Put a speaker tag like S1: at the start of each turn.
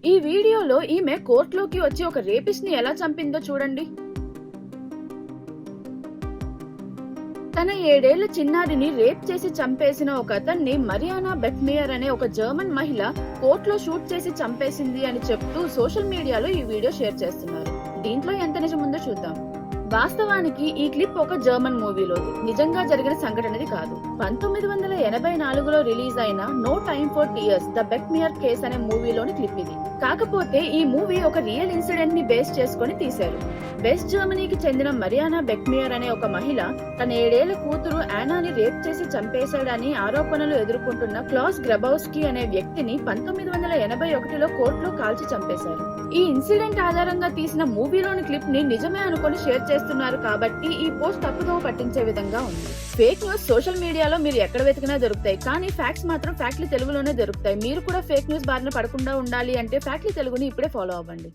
S1: ఈ వీడియోలో ఈమె కోర్టులోకి వచ్చి ఒక రేపిస్ట్ ని ఎలా చంపిందో చూడండి. తన 7 ఏళ్ల చిన్నారిని రేప్ చేసి చంపేసిన ఒక అతన్ని మరియానా బెట్మేయర్ అనే ఒక జర్మన్ మహిళ కోర్టులో షూట్ చేసి చంపేసింది అని చెప్తూ సోషల్ మీడియాలో ఈ వీడియో షేర్ చేస్తున్నారు. దీంట్లో ఎంత నిజముందో చూద్దాం. వాస్తవానికి ఈ క్లిప్ ఒక జర్మన్ మూవీలోది, నిజంగా జరిగిన సంఘటనది కాదు. 1984లో రిలీజ్ అయిన no time for tears the Bachmeier case అనే మూవీలోని క్లిప్ ఇది. కాకపోతే ఈ మూవీ ఒక రియల్ ఇన్సిడెంట్ ని బేస్ చేసుకుని తీశారు. వెస్ట్ జర్మనీకి చెందిన మరియానా బెట్మేయర్ అనే ఒక మహిళ తన 7 ఏళ్ల కూతురు యానాని రేప్ చేసి చంపేశాడని ఆరోపణలు ఎదుర్కొంటున్న క్లాస్ గ్రబౌస్కీ అనే వ్యక్తిని 1981లో కోర్టులో కాల్చి చంపేశారు. ఈ ఇన్సిడెంట్ ఆధారంగా తీసిన మూవీలోని క్లిప్ ని నిజమే అనుకుని షేర్ చేస్తున్నారు కాబట్టి ఈ పోస్ట్ తప్పుదోవ పట్టించే విధంగా ఉంది. ఫేక్ న్యూస్ సోషల్ మీడియాలో మీరు ఎక్కడ వెతికినా దొరుకుతాయి, కానీ ఫ్యాక్ట్స్ మాత్రం ఫ్యాక్ట్లీ తెలుగులోనే దొరుకుతాయి. మీరు కూడా ఫేక్ న్యూస్ బారిన పడకుండా ఉండాలి అంటే ఫ్యాక్ట్లీ తెలుగుని ఇప్పుడే ఫాలో అవ్వండి.